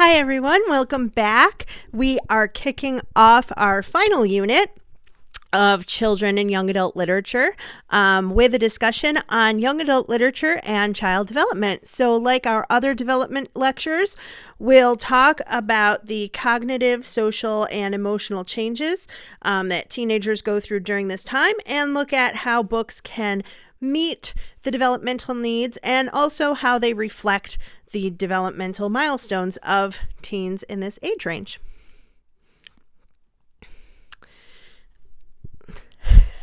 Hi everyone, welcome back. We are kicking off our final unit of children and young adult literature with a discussion on young adult literature and child development. So like our other development lectures, we'll talk about the cognitive, social, and emotional changes that teenagers go through during this time and look at how books can meet the developmental needs and also how they reflect the developmental milestones of teens in this age range.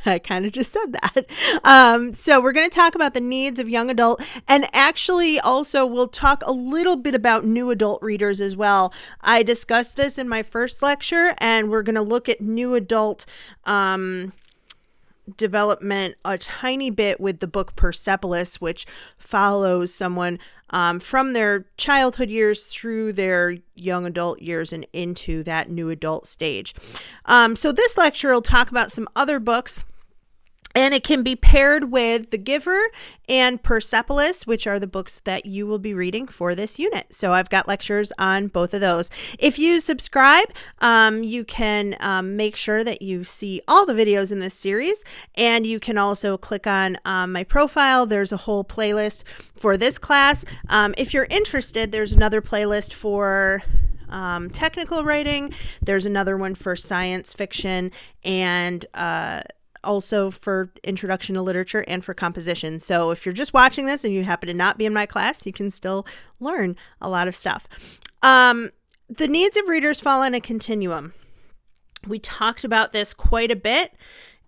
I kind of just said that. So we're going to talk about the needs of young adult, and actually also we'll talk a little bit about new adult readers as well. I discussed this in my first lecture, and we're going to look at new adult development a tiny bit with the book Persepolis, which follows someone from their childhood years through their young adult years and into that new adult stage. So this lecture will talk about some other books, and it can be paired with The Giver and Persepolis, which are the books that you will be reading for this unit. So I've got lectures on both of those. If you subscribe, you can make sure that you see all the videos in this series, and you can also click on my profile. There's a whole playlist for this class. If you're interested, there's another playlist for technical writing. There's another one for science fiction, and also for introduction to literature and for composition. So if you're just watching this and you happen to not be in my class, you can still learn a lot of stuff. The needs of readers fall in a continuum. We talked about this quite a bit,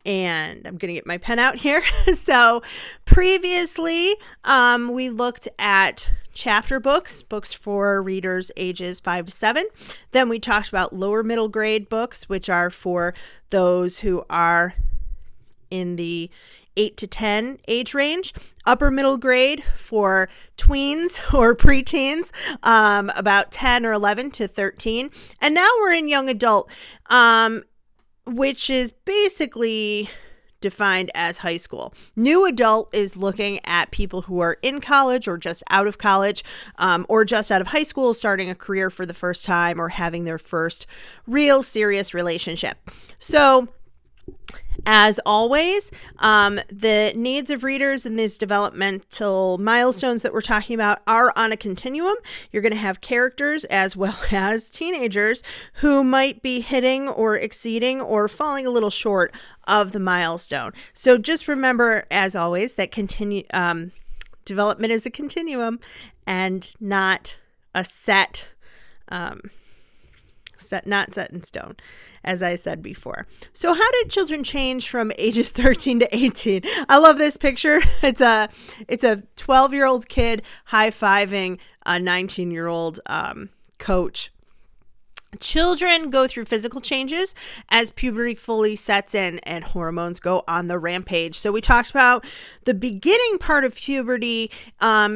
and I'm going to get my pen out here. So previously, we looked at chapter books for readers ages 5 to 7. Then we talked about lower middle grade books, which are for those who are in the 8 to 10 age range, upper middle grade for tweens or preteens, about 10 or 11 to 13. And now we're in young adult, which is basically defined as high school. New adult is looking at people who are in college or just out of college, or just out of high school, starting a career for the first time or having their first real serious relationship. So as always, the needs of readers and these developmental milestones that we're talking about are on a continuum. You're going to have characters as well as teenagers who might be hitting or exceeding or falling a little short of the milestone. So just remember, as always, that development is a continuum and not a not set in stone, as I said before. So how did children change from ages 13 to 18? I love this picture. It's a 12-year-old kid high-fiving a 19-year-old coach. Children go through physical changes as puberty fully sets in and hormones go on the rampage. So we talked about the beginning part of puberty,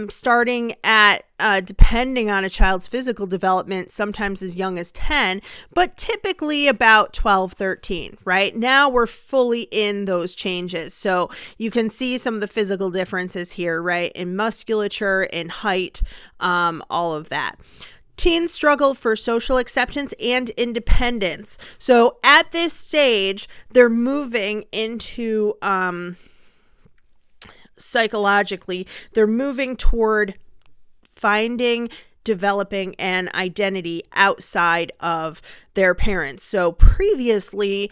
starting at, depending on a child's physical development, sometimes as young as 10, but typically about 12, 13, right? Now we're fully in those changes. So you can see some of the physical differences here, right? In musculature, in height, all of that. Teens struggle for social acceptance and independence. So at this stage, they're moving into, psychologically, they're moving toward finding, developing an identity outside of their parents. So previously,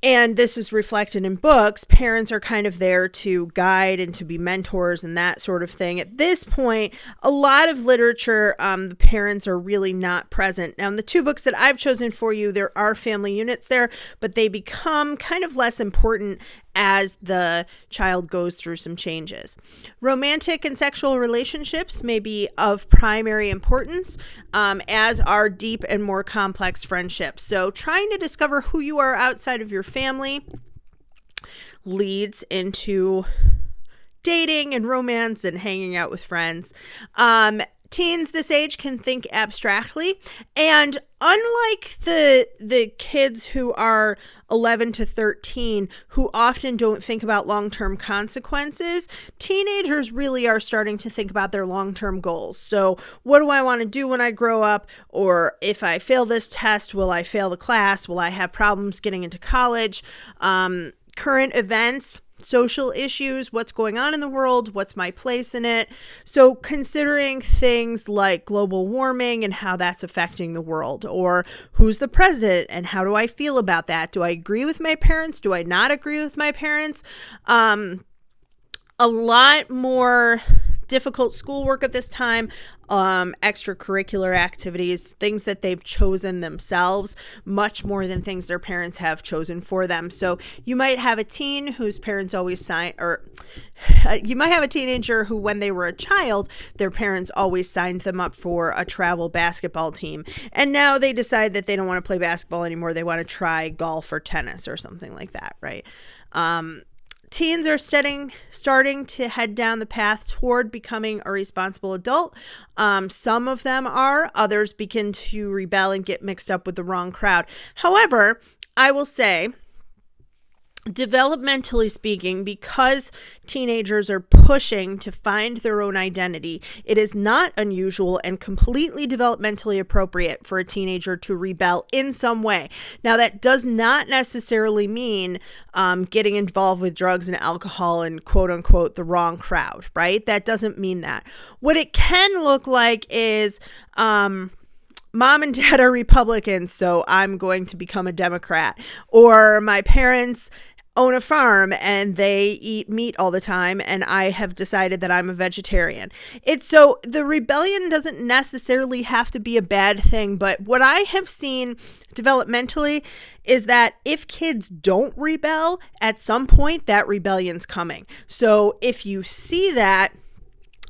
and this is reflected in books, parents are kind of there to guide and to be mentors and that sort of thing. At this point, a lot of literature, the parents are really not present. Now, in the two books that I've chosen for you, there are family units there, but they become kind of less important as the child goes through some changes. Romantic and sexual relationships may be of primary importance, as are deep and more complex friendships. So trying to discover who you are outside of your family leads into dating and romance and hanging out with friends. Teens this age can think abstractly, and unlike the kids who are 11 to 13 who often don't think about long-term consequences, teenagers really are starting to think about their long-term goals. So what do I want to do when I grow up? Or if I fail this test, will I fail the class? Will I have problems getting into college? Current events, social issues, what's going on in the world, what's my place in it. So considering things like global warming and how that's affecting the world, or who's the president and how do I feel about that? Do I agree with my parents? Do I not agree with my parents? A lot more difficult schoolwork at this time, extracurricular activities, things that they've chosen themselves, much more than things their parents have chosen for them. So you might have a teen whose parents always you might have a teenager who, when they were a child, their parents always signed them up for a travel basketball team. And now they decide that they don't want to play basketball anymore. They want to try golf or tennis or something like that, right? Teens are starting to head down the path toward becoming a responsible adult. Some of them are, others begin to rebel and get mixed up with the wrong crowd. However, I will say, developmentally speaking, because teenagers are pushing to find their own identity, it is not unusual and completely developmentally appropriate for a teenager to rebel in some way. Now, that does not necessarily mean getting involved with drugs and alcohol and quote unquote the wrong crowd, right? That doesn't mean that. What it can look like is mom and dad are Republicans, so I'm going to become a Democrat. Or my parents own a farm and they eat meat all the time, and I have decided that I'm a vegetarian. So the rebellion doesn't necessarily have to be a bad thing, but what I have seen developmentally is that if kids don't rebel, at some point that rebellion's coming. So if you see that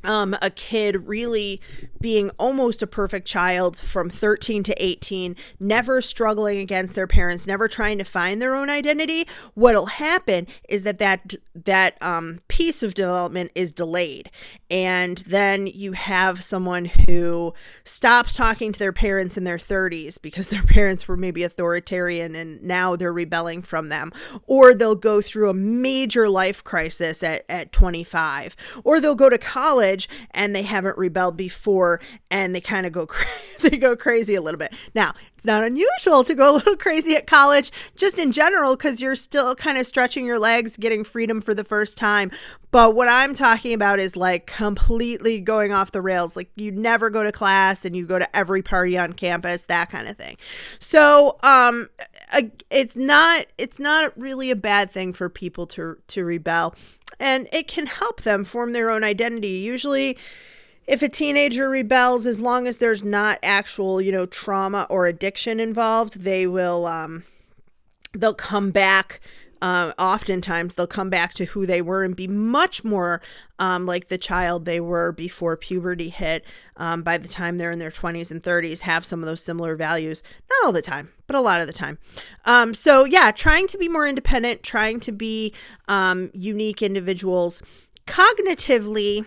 a kid really being almost a perfect child from 13 to 18, never struggling against their parents, never trying to find their own identity, what'll happen is that piece of development is delayed. And then you have someone who stops talking to their parents in their 30s because their parents were maybe authoritarian and now they're rebelling from them. Or they'll go through a major life crisis at 25. Or they'll go to college and they haven't rebelled before and they kind of go crazy a little bit. Now, it's not unusual to go a little crazy at college, just in general, because you're still kind of stretching your legs, getting freedom for the first time. But what I'm talking about is like completely going off the rails. Like you never go to class and you go to every party on campus, that kind of thing. So it's not really a bad thing for people to rebel. And it can help them form their own identity. Usually, if a teenager rebels, as long as there's not actual, trauma or addiction involved, they will, they'll come back. Oftentimes they'll come back to who they were and be much more like the child they were before puberty hit. By the time they're in their 20s and 30s, have some of those similar values. Not all the time, but a lot of the time. So yeah, trying to be more independent, trying to be unique individuals. Cognitively,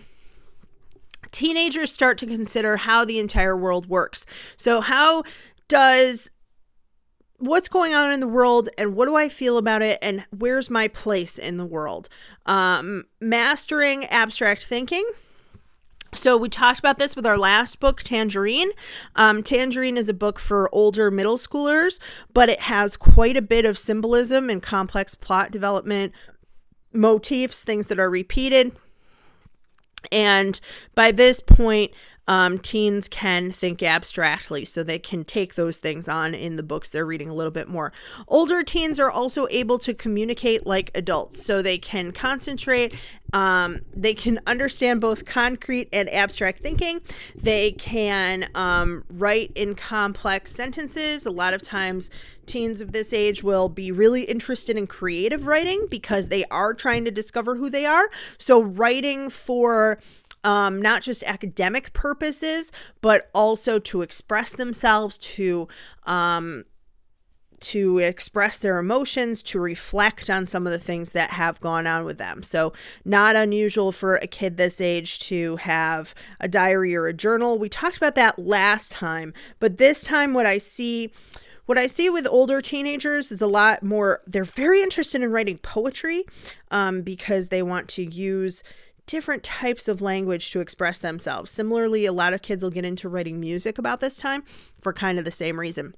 teenagers start to consider how the entire world works. So what's going on in the world and what do I feel about it and where's my place in the world? Mastering abstract thinking. So we talked about this with our last book, Tangerine. Tangerine is a book for older middle schoolers, but it has quite a bit of symbolism and complex plot development, motifs, things that are repeated. And by this point, teens can think abstractly, so they can take those things on in the books they're reading a little bit more. Older teens are also able to communicate like adults, so they can concentrate. They can understand both concrete and abstract thinking. They can write in complex sentences. A lot of times, teens of this age will be really interested in creative writing because they are trying to discover who they are. So writing for not just academic purposes, but also to express themselves, to to express their emotions, to reflect on some of the things that have gone on with them. So not unusual for a kid this age to have a diary or a journal. We talked about that last time, but this time what I see with older teenagers is a lot more, they're very interested in writing poetry because they want to use different types of language to express themselves. Similarly, a lot of kids will get into writing music about this time for kind of the same reason.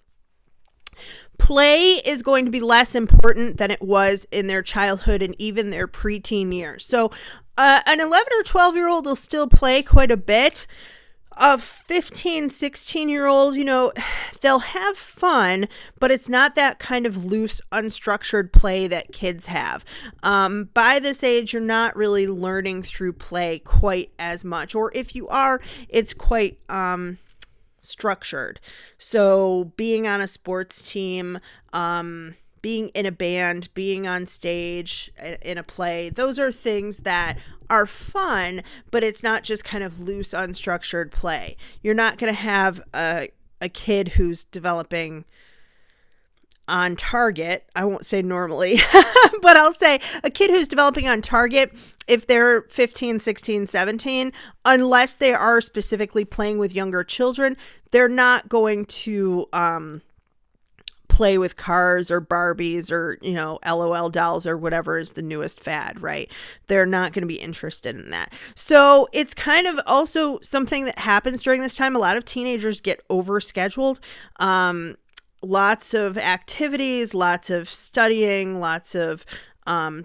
Play is going to be less important than it was in their childhood and even their preteen years. So an 11 or 12-year-old will still play quite a bit. A 15, 16-year-old, they'll have fun, but it's not that kind of loose, unstructured play that kids have. By this age, you're not really learning through play quite as much. Or if you are, it's quite structured. So being on a sports team, being in a band, being on stage in a play, those are things that are fun, but it's not just kind of loose, unstructured play. You're not going to have a kid who's developing on target. I won't say normally, but I'll say a kid who's developing on target, if they're 15, 16, 17, unless they are specifically playing with younger children, they're not going to play with cars or Barbies or, LOL dolls or whatever is the newest fad, right? They're not going to be interested in that. So it's kind of also something that happens during this time. A lot of teenagers get overscheduled. Lots of activities, lots of studying, lots of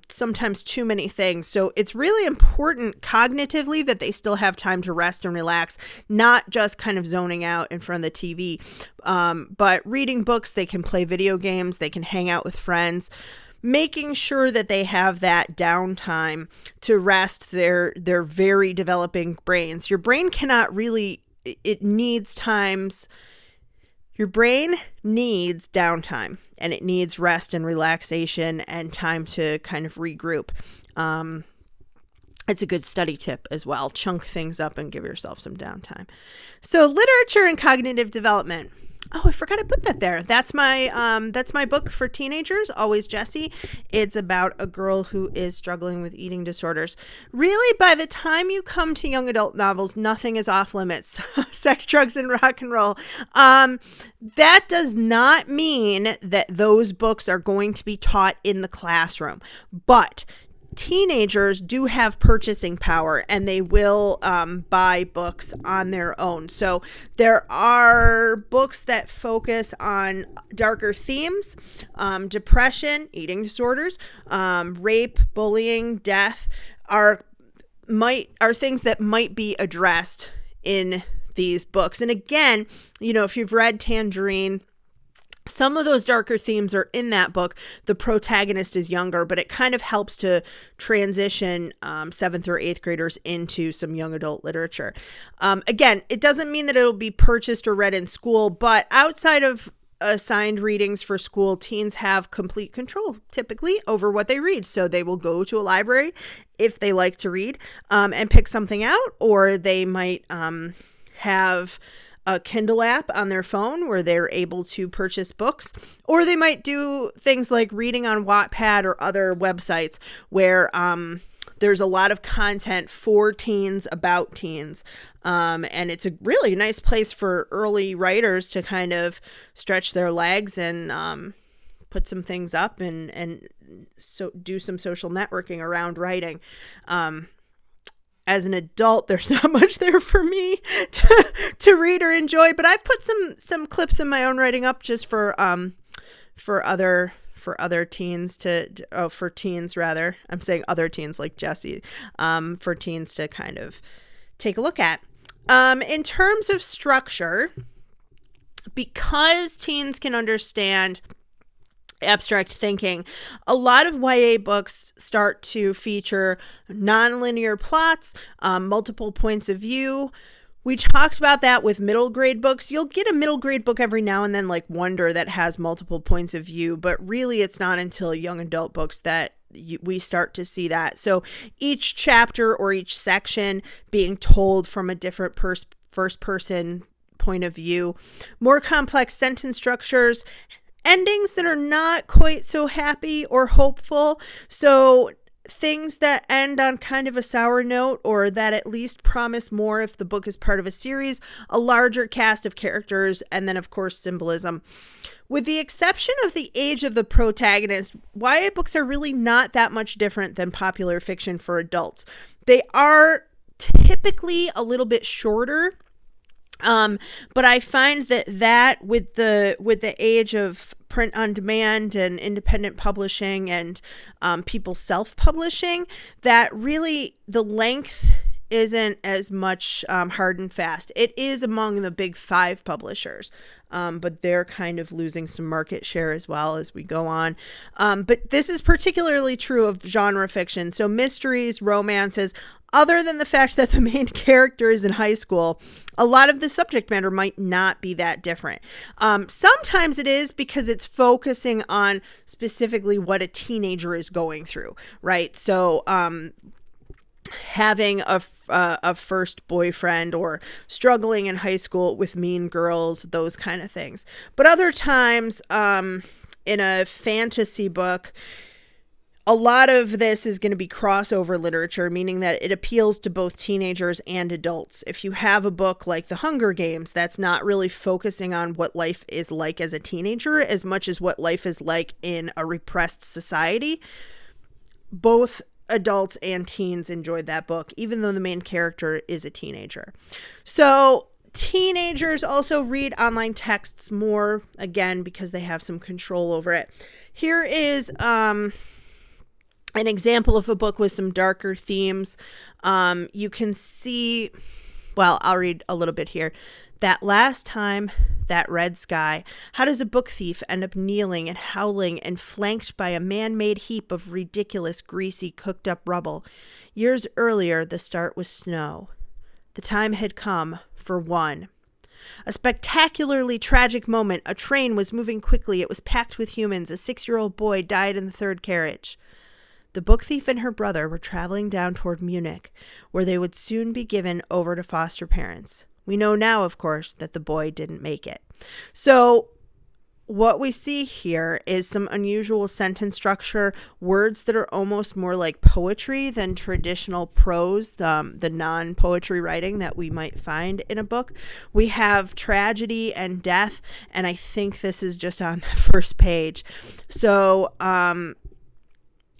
sometimes too many things. So it's really important cognitively that they still have time to rest and relax, not just kind of zoning out in front of the TV, but reading books. They can play video games, they can hang out with friends, making sure that they have that downtime to rest their very developing brains. Your brain cannot really, it needs times. Your brain needs downtime, and it needs rest and relaxation and time to kind of regroup. It's a good study tip as well. Chunk things up and give yourself some downtime. So literature and cognitive development. Oh, I forgot to put that there. That's my book for teenagers, Always Jessie. It's about a girl who is struggling with eating disorders. Really, by the time you come to young adult novels, nothing is off limits. Sex, drugs, and rock and roll. That does not mean that those books are going to be taught in the classroom, but teenagers do have purchasing power, and they will buy books on their own. So there are books that focus on darker themes, depression, eating disorders, rape, bullying, death are things that might be addressed in these books. And again, if you've read Tangerine, some of those darker themes are in that book. The protagonist is younger, but it kind of helps to transition 7th or 8th graders into some young adult literature. Again, it doesn't mean that it'll be purchased or read in school, but outside of assigned readings for school, teens have complete control typically over what they read. So they will go to a library if they like to read and pick something out, or they might have a Kindle app on their phone where they're able to purchase books, or they might do things like reading on Wattpad or other websites where there's a lot of content for teens about teens. And it's a really nice place for early writers to kind of stretch their legs and put some things up and so do some social networking around writing. As an adult, there's not much there for me to read or enjoy, but I've put some clips in my own writing up just for other teens for teens rather. I'm saying other teens like Jessie, for teens to kind of take a look at. In terms of structure, because teens can understand abstract thinking, a lot of YA books start to feature nonlinear plots, multiple points of view. We talked about that with middle grade books. You'll get a middle grade book every now and then, like Wonder, that has multiple points of view, but really it's not until young adult books that we start to see that. So each chapter or each section being told from a different first person point of view, more complex sentence structures, endings that are not quite so happy or hopeful. So things that end on kind of a sour note, or that at least promise more if the book is part of a series, a larger cast of characters, and then of course symbolism. With the exception of the age of the protagonist, YA books are really not that much different than popular fiction for adults. They are typically a little bit shorter. But I find that with the age of print on demand and independent publishing and people self-publishing, that really the length isn't as much hard and fast. It is among the big 5 publishers, but they're kind of losing some market share as well as we go on. But this is particularly true of genre fiction. So mysteries, romances, other than the fact that the main character is in high school, a lot of the subject matter might not be that different. Sometimes it is because it's focusing on specifically what a teenager is going through, right? So having a first boyfriend or struggling in high school with mean girls, those kind of things. But other times in a fantasy book, a lot of this is going to be crossover literature, meaning that it appeals to both teenagers and adults. If you have a book like The Hunger Games, that's not really focusing on what life is like as a teenager as much as what life is like in a repressed society. Both adults and teens enjoyed that book, even though the main character is a teenager. So teenagers also read online texts more, again, because they have some control over it. Here is an example of a book with some darker themes. You can see, well, I'll read a little bit here. That last time, that red sky. How does a book thief end up kneeling and howling and flanked by a man-made heap of ridiculous, greasy, cooked-up rubble? Years earlier, the start was snow. The time had come for one. A spectacularly tragic moment. A train was moving quickly. It was packed with humans. A 6-year-old boy died in the third carriage. The book thief and her brother were traveling down toward Munich, where they would soon be given over to foster parents. We know now, of course, that the boy didn't make it. So what we see here is some unusual sentence structure, words that are almost more like poetry than traditional prose, the non-poetry writing that we might find in a book. We have tragedy and death, and I think this is just on the first page. So,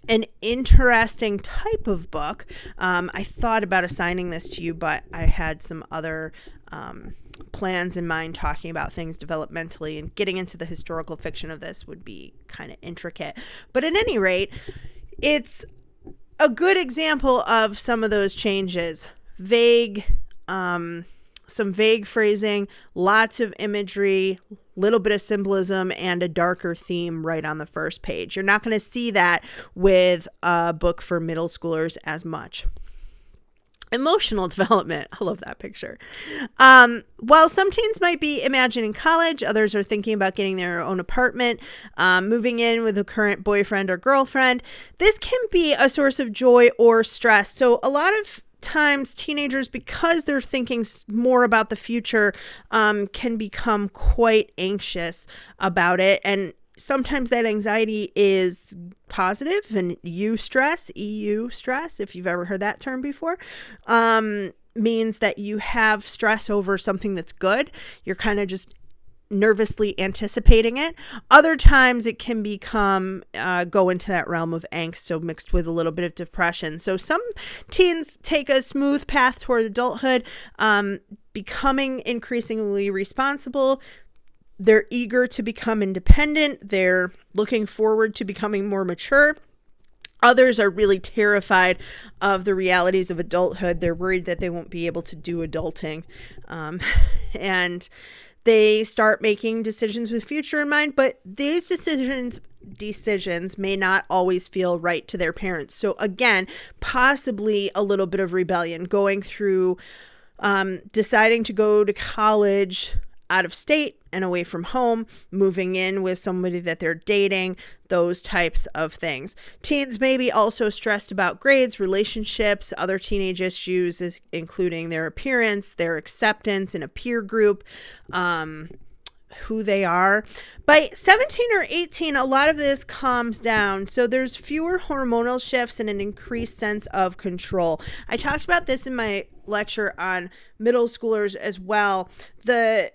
an interesting type of book. I thought about assigning this to you, but I had some other plans in mind talking about things developmentally, and getting into the historical fiction of this would be kind of intricate. But at any rate, it's a good example of some of those changes. Some vague phrasing, lots of imagery, little bit of symbolism, and a darker theme right on the first page. You're not going to see that with a book for middle schoolers as much. Emotional development. I love that picture. While some teens might be imagining college, others are thinking about getting their own apartment, moving in with a current boyfriend or girlfriend. This can be a source of joy or stress. So a lot of times teenagers, because they're thinking more about the future, can become quite anxious about it. And sometimes that anxiety is positive, and EU stress, if you've ever heard that term before, means that you have stress over something that's good. You're kind of just nervously anticipating it. Other times it can become go into that realm of angst, so mixed with a little bit of depression. So some teens take a smooth path toward adulthood, becoming increasingly responsible. They're eager to become independent. They're looking forward to becoming more mature. Others are really terrified of the realities of adulthood. They're worried that they won't be able to do adulting. And they start making decisions with future in mind, but these decisions may not always feel right to their parents. So again, possibly a little bit of rebellion, going through deciding to go to college out of state and away from home, moving in with somebody that they're dating, those types of things. Teens may be also stressed about grades, relationships, other teenage issues, including their appearance, their acceptance in a peer group, who they are. By 17 or 18, a lot of this calms down. So there's fewer hormonal shifts and an increased sense of control. I talked about this in my lecture on middle schoolers as well. The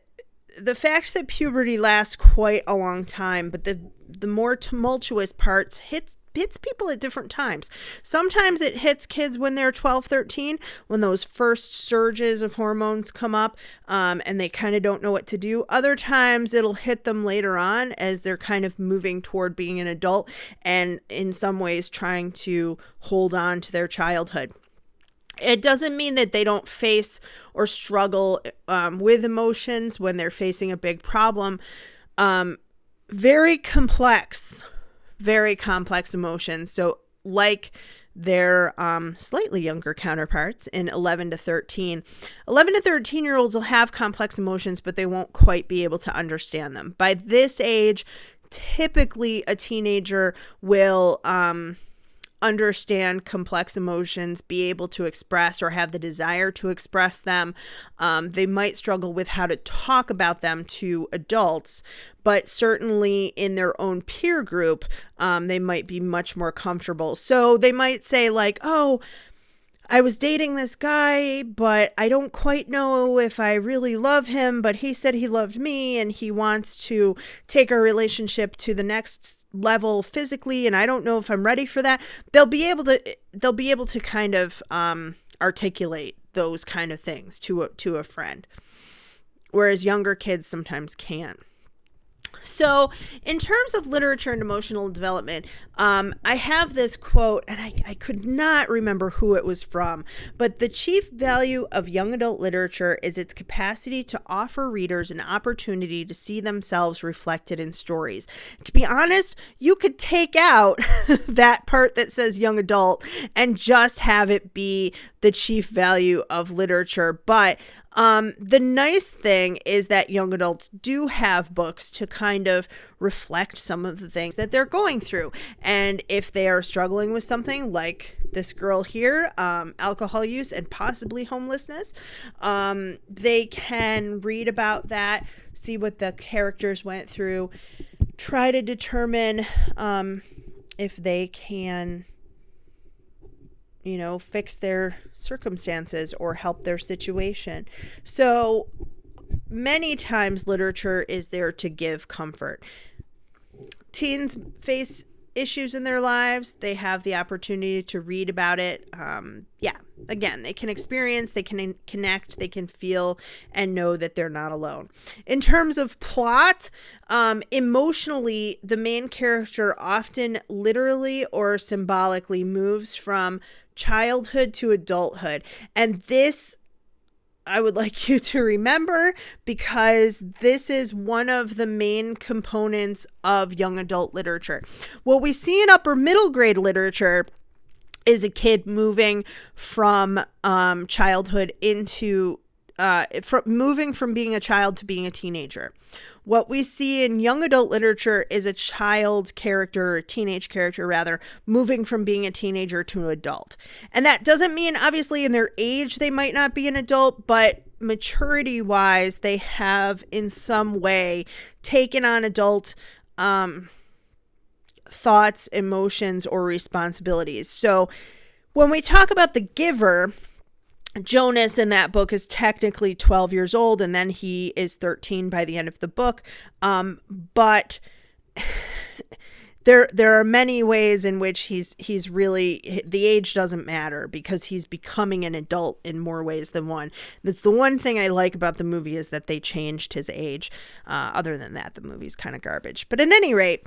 fact that puberty lasts quite a long time, but the more tumultuous parts hits people at different times. Sometimes it hits kids when they're 12, 13, when those first surges of hormones come up, and they kind of don't know what to do. Other times it'll hit them later on as they're kind of moving toward being an adult and in some ways trying to hold on to their childhood. It doesn't mean that they don't face or struggle with emotions when they're facing a big problem. Very complex emotions. So like their slightly younger counterparts in 11 to 13. 11 to 13-year-olds will have complex emotions, but they won't quite be able to understand them. By this age, typically a teenager will understand complex emotions, be able to express or have the desire to express them. They might struggle with how to talk about them to adults, but certainly in their own peer group, they might be much more comfortable. So they might say like, oh, I was dating this guy, but I don't quite know if I really love him, but he said he loved me and he wants to take our relationship to the next level physically, and I don't know if I'm ready for that. They'll be able to kind of articulate those kind of things to a friend, whereas younger kids sometimes can't. So in terms of literature and emotional development, I have this quote, and I could not remember who it was from, but the chief value of young adult literature is its capacity to offer readers an opportunity to see themselves reflected in stories. To be honest, you could take out that part that says young adult and just have it be the chief value of literature. But the nice thing is that young adults do have books to kind of reflect some of the things that they're going through. And if they are struggling with something like this girl here, alcohol use and possibly homelessness, they can read about that, see what the characters went through, try to determine if they can fix their circumstances or help their situation. So many times literature is there to give comfort. Teens face issues in their lives. They have the opportunity to read about it. Again, they can experience, they can connect, they can feel and know that they're not alone. In terms of plot, emotionally, the main character often literally or symbolically moves from childhood to adulthood. And this I would like you to remember, because this is one of the main components of young adult literature. What we see in upper middle grade literature is a kid moving from childhood into moving from being a child to being a teenager. What we see in young adult literature is a child character, or a teenage character rather, moving from being a teenager to an adult. And that doesn't mean, obviously, in their age they might not be an adult, but maturity-wise, they have in some way taken on adult thoughts, emotions, or responsibilities. So when we talk about The Giver, Jonas in that book is technically 12 years old, and then he is 13 by the end of the book. But there are many ways in which he's really, the age doesn't matter, because he's becoming an adult in more ways than one. That's the one thing I like about the movie, is that they changed his age. Other than that, the movie's kind of garbage. But at any rate,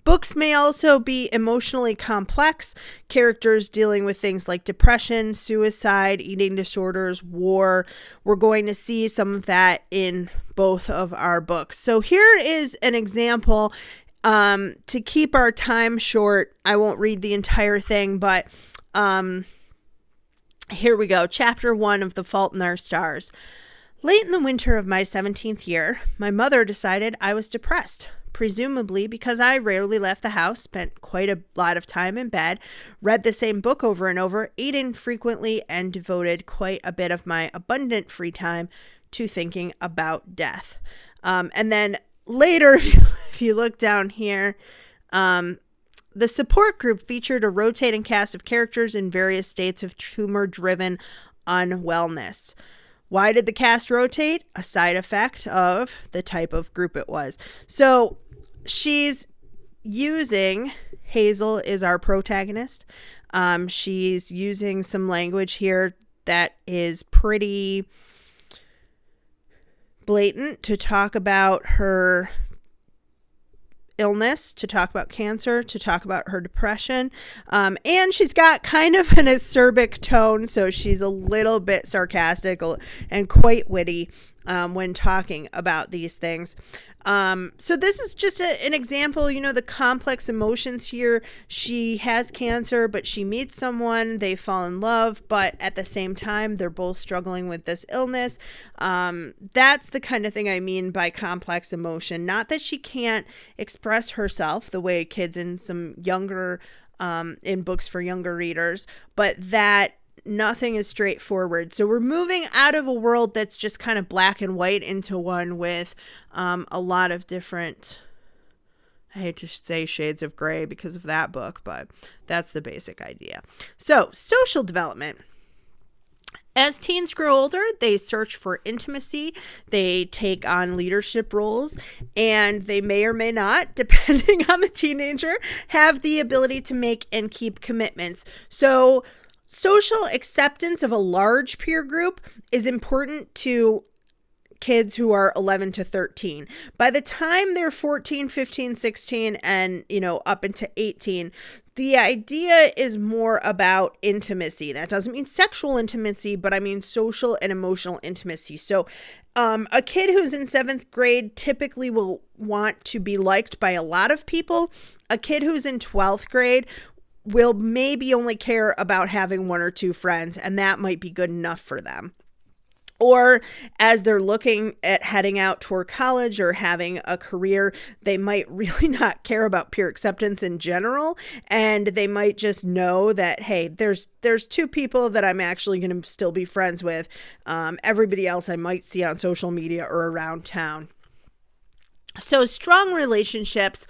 books may also be emotionally complex, characters dealing with things like depression, suicide, eating disorders, war. We're going to see some of that in both of our books. So here is an example. To keep our time short, I won't read the entire thing, but here we go. Chapter 1 of The Fault in Our Stars. Late in the winter of my 17th year, my mother decided I was depressed. Presumably because I rarely left the house, spent quite a lot of time in bed, read the same book over and over, ate infrequently, and devoted quite a bit of my abundant free time to thinking about death. And then later, if you look down here, the support group featured a rotating cast of characters in various states of tumor-driven unwellness. Why did the cast rotate? A side effect of the type of group it was. So she's using, Hazel is our protagonist. She's using some language here that is pretty blatant to talk about her illness, to talk about cancer, to talk about her depression. And she's got kind of an acerbic tone, so she's a little bit sarcastic and quite witty when talking about these things. So this is just an example, the complex emotions here. She has cancer, but she meets someone, they fall in love, but at the same time, they're both struggling with this illness. That's the kind of thing I mean by complex emotion. Not that she can't express herself the way kids in some younger, in books for younger readers, but that nothing is straightforward. So we're moving out of a world that's just kind of black and white into one with a lot of different, I hate to say shades of gray because of that book, but that's the basic idea. So social development. As teens grow older, they search for intimacy, they take on leadership roles, and they may or may not, depending on the teenager, have the ability to make and keep commitments. So social acceptance of a large peer group is important to kids who are 11 to 13. By the time they're 14, 15, 16, and, up into 18, the idea is more about intimacy. That doesn't mean sexual intimacy, but I mean social and emotional intimacy. So a kid who's in 7th grade typically will want to be liked by a lot of people. A kid who's in 12th grade will maybe only care about having 1 or 2 friends, and that might be good enough for them. Or as they're looking at heading out toward college or having a career, they might really not care about peer acceptance in general, and they might just know that, hey, there's 2 people that I'm actually going to still be friends with. Everybody else I might see on social media or around town. So strong relationships,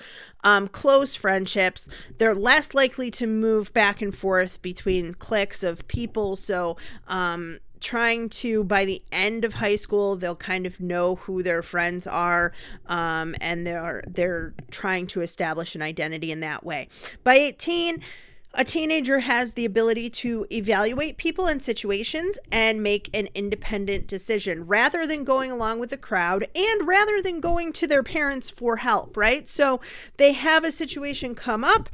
close friendships, they're less likely to move back and forth between cliques of people. So trying to, by the end of high school, they'll kind of know who their friends are, and they're trying to establish an identity in that way. By 18, a teenager has the ability to evaluate people and situations and make an independent decision rather than going along with the crowd and rather than going to their parents for help, right? So they have a situation come up.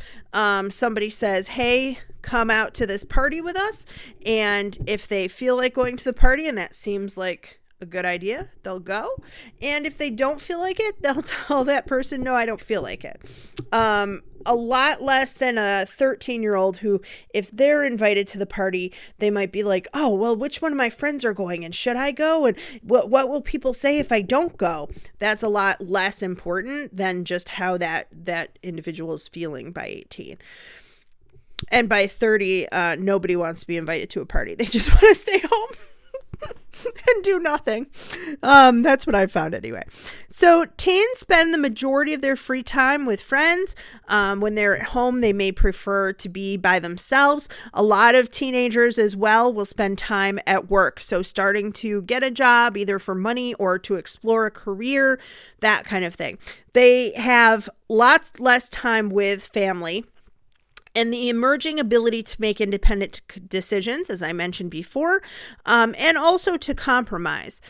Somebody says, hey, come out to this party with us. And if they feel like going to the party and that seems like a good idea, they'll go. And if they don't feel like it, they'll tell that person, no, I don't feel like it. A lot less than a 13-year-old who, if they're invited to the party, they might be like, oh, well, which one of my friends are going and should I go? And what will people say if I don't go? That's a lot less important than just how that individual is feeling by 18. And by 30, nobody wants to be invited to a party. They just want to stay home and do nothing. That's what I've found anyway. So teens spend the majority of their free time with friends. When they're at home, they may prefer to be by themselves. A lot of teenagers as well will spend time at work. So starting to get a job either for money or to explore a career, that kind of thing. They have lots less time with family. And the emerging ability to make independent decisions, as I mentioned before, and also to compromise.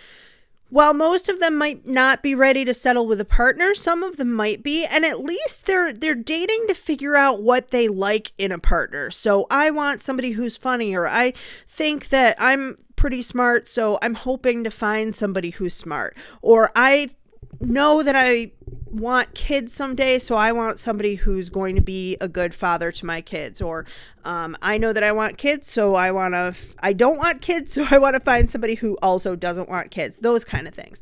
While most of them might not be ready to settle with a partner, some of them might be, and at least they're dating to figure out what they like in a partner. So I want somebody who's funny, or I think that I'm pretty smart, so I'm hoping to find somebody who's smart. Or I know that I want kids someday, so I want somebody who's going to be a good father to my kids. Or I know that I want kids, so I don't want kids, so I want to find somebody who also doesn't want kids. Those kind of things.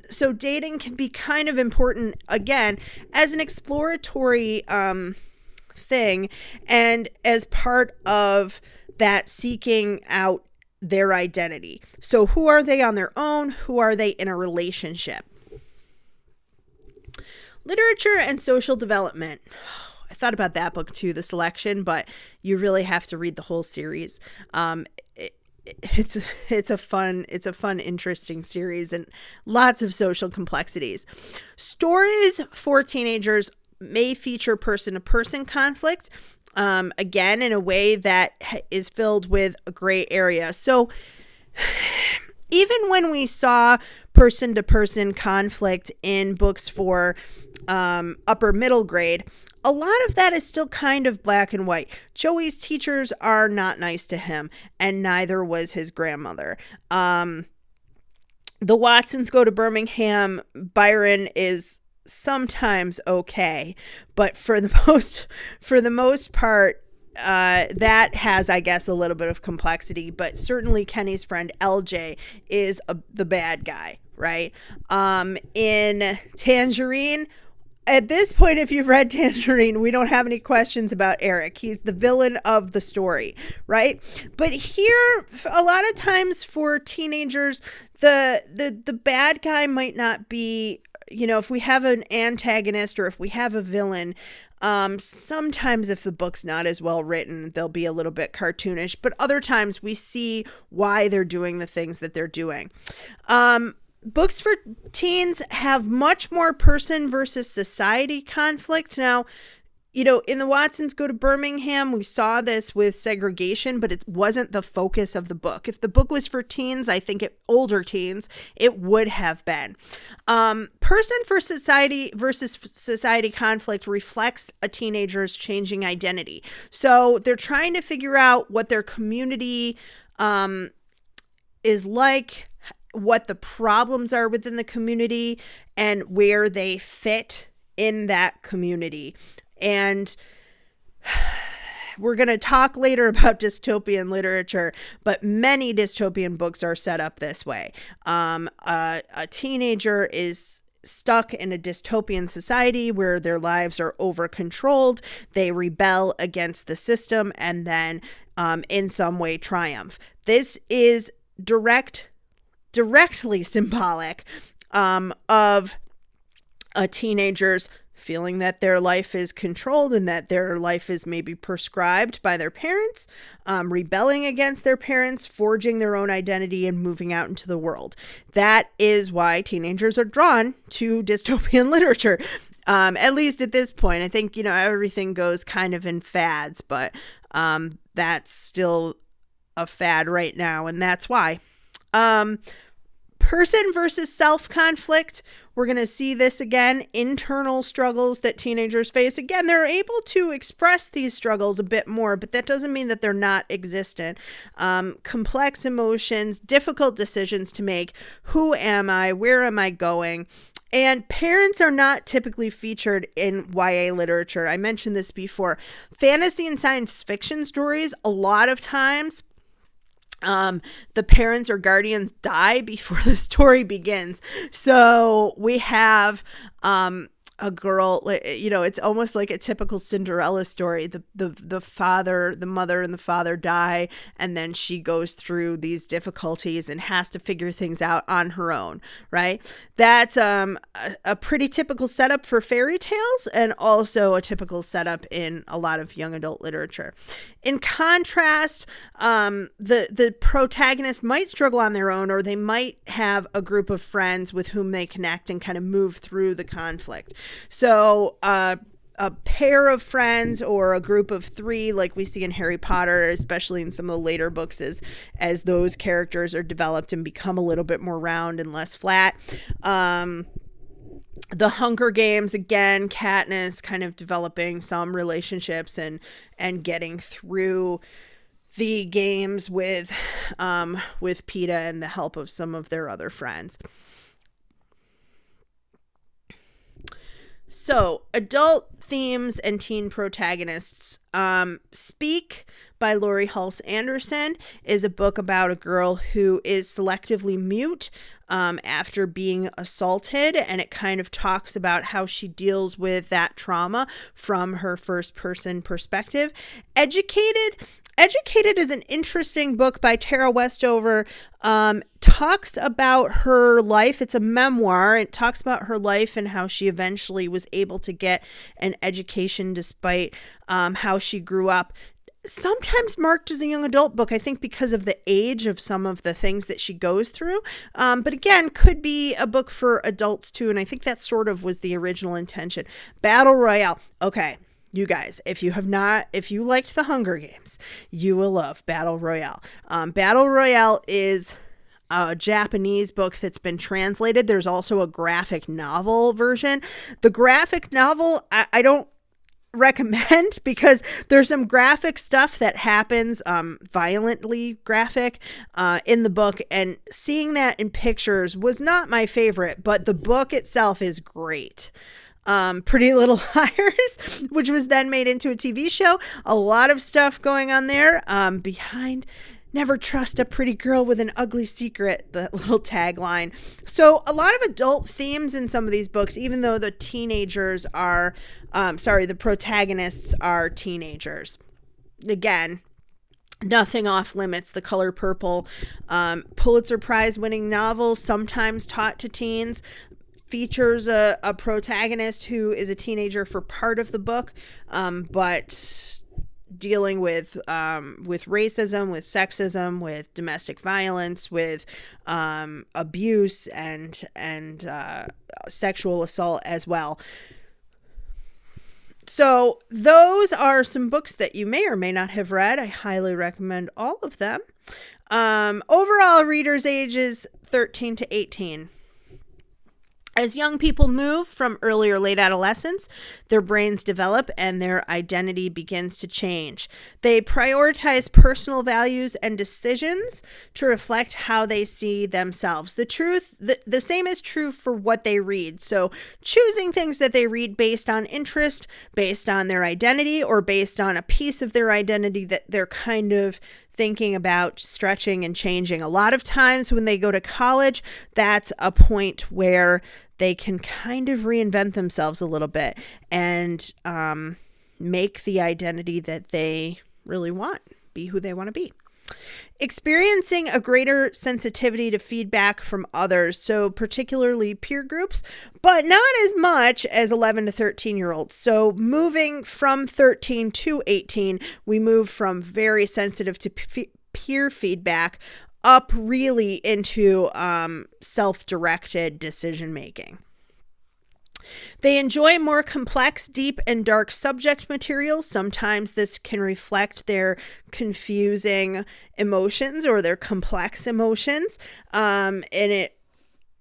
So dating can be kind of important, again, as an exploratory thing, and as part of that seeking out their identity. So who are they on their own? Who are they in a relationship? Literature and social development. I thought about that book too, The Selection, but you really have to read the whole series. It's a fun, interesting series and lots of social complexities. Stories for teenagers may feature person-to-person conflict, again, in a way that is filled with a gray area. So even when we saw person-to-person conflict in books for upper middle grade, a lot of that is still kind of black and white. Joey's teachers are not nice to him, and neither was his grandmother. The Watsons go to Birmingham. Byron is sometimes okay, but for the most part, that has, I guess, a little bit of complexity. But certainly Kenny's friend LJ is the bad guy, right? In Tangerine, at this point, if you've read Tangerine, we don't have any questions about Eric. He's the villain of the story, right? But here, a lot of times for teenagers, the bad guy might not be, if we have an antagonist or if we have a villain, sometimes if the book's not as well written, they'll be a little bit cartoonish. But other times we see why they're doing the things that they're doing. Books for teens have much more person versus society conflict. Now, in the Watsons Go to Birmingham, we saw this with segregation, but it wasn't the focus of the book. If the book was for teens, I think older teens, it would have been. Person for society versus society conflict reflects a teenager's changing identity. So they're trying to figure out what their community is like, what the problems are within the community, and where they fit in that community. And we're going to talk later about dystopian literature, but many dystopian books are set up this way. A teenager is stuck in a dystopian society where their lives are over-controlled. They rebel against the system and then in some way triumph. This is directly symbolic of a teenager's feeling that their life is controlled and that their life is maybe prescribed by their parents, rebelling against their parents, forging their own identity, and moving out into the world. That is why teenagers are drawn to dystopian literature. At least at this point. I think, everything goes kind of in fads, but that's still a fad right now, and that's why. Person versus self conflict. We're going to see this again. Internal struggles that teenagers face. Again, they're able to express these struggles a bit more, but that doesn't mean that they're not existent. Complex emotions, difficult decisions to make. Who am I? Where am I going? And parents are not typically featured in YA literature. I mentioned this before. Fantasy and science fiction stories, a lot of times, the parents or guardians die before the story begins. So we have a girl, it's almost like a typical Cinderella story. The father, the mother and the father die, and then she goes through these difficulties and has to figure things out on her own, right? That's a pretty typical setup for fairy tales, and also a typical setup in a lot of young adult literature. In contrast, the protagonist might struggle on their own, or they might have a group of friends with whom they connect and kind of move through the conflict. So a pair of friends or a group of three, like we see in Harry Potter, especially in some of the later books, as those characters are developed and become a little bit more round and less flat. The Hunger Games, again, Katniss kind of developing some relationships and getting through the games with Peeta and the help of some of their other friends. So, adult themes and teen protagonists. Speak by Laurie Hulse Anderson is a book about a girl who is selectively mute. after being assaulted, and it kind of talks about how she deals with that trauma from her first person perspective. Educated is an interesting book by Tara Westover. Talks about her life. It's a memoir. It talks about her life and how she eventually was able to get an education despite how she grew up. Sometimes marked as a young adult book, I think, because of the age of some of the things that she goes through. But again, could be a book for adults too. And I think that sort of was the original intention. Battle Royale. Okay. You guys, if you liked The Hunger Games, you will love Battle Royale. Battle Royale is a Japanese book that's been translated. There's also a graphic novel version. The graphic novel, I don't recommend because there's some graphic stuff that happens, violently graphic, in the book, and seeing that in pictures was not my favorite, but the book itself is great. Pretty Little Liars, which was then made into a TV show. A lot of stuff going on there. Behind Never Trust a Pretty Girl with an Ugly Secret, the little tagline. So a lot of adult themes in some of these books, even though the protagonists are teenagers. Again, nothing off limits. The Color Purple, Pulitzer Prize winning novel, sometimes taught to teens, features a protagonist who is a teenager for part of the book, but dealing with racism, with sexism, with domestic violence, with abuse and sexual assault as well. So those are some books that you may or may not have read. I highly recommend all of them. Overall, readers ages 13 to 18. As young people move from early or late adolescence, their brains develop and their identity begins to change. They prioritize personal values and decisions to reflect how they see themselves. The same is true for what they read. So choosing things that they read based on interest, based on their identity, or based on a piece of their identity that they're kind of thinking about stretching and changing. A lot of times when they go to college, that's a point where they can kind of reinvent themselves a little bit and make the identity that they really want, be who they want to be. Experiencing a greater sensitivity to feedback from others, so particularly peer groups, but not as much as 11 to 13-year-olds. So moving from 13 to 18, we move from very sensitive to peer feedback up really into self-directed decision-making. They enjoy more complex, deep, and dark subject material. Sometimes this can reflect their confusing emotions or their complex emotions. And it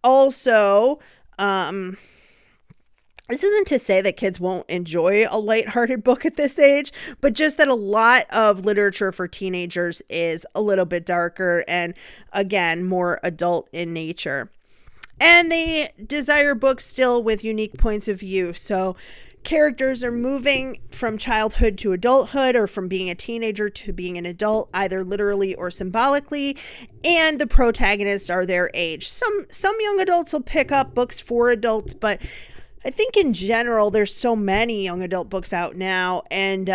also, this isn't to say that kids won't enjoy a lighthearted book at this age, but just that a lot of literature for teenagers is a little bit darker and, again, more adult in nature. And they desire books still with unique points of view. So characters are moving from childhood to adulthood, or from being a teenager to being an adult, either literally or symbolically. And the protagonists are their age. Some young adults will pick up books for adults, but I think in general, there's so many young adult books out now, and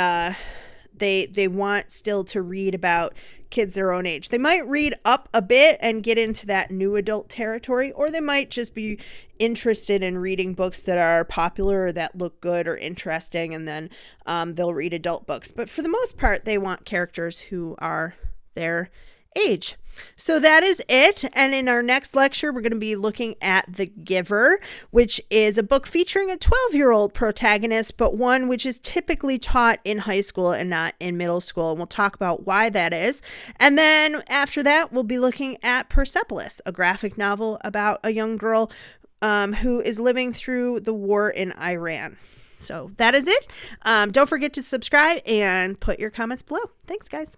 they want still to read about kids their own age. They might read up a bit and get into that new adult territory, or they might just be interested in reading books that are popular or that look good or interesting, and then they'll read adult books. But for the most part, they want characters who are their age. So that is it. And in our next lecture, we're going to be looking at The Giver, which is a book featuring a 12-year-old protagonist, but one which is typically taught in high school and not in middle school. And we'll talk about why that is. And then after that, we'll be looking at Persepolis, a graphic novel about a young girl who is living through the war in Iran. So that is it. Don't forget to subscribe and put your comments below. Thanks, guys.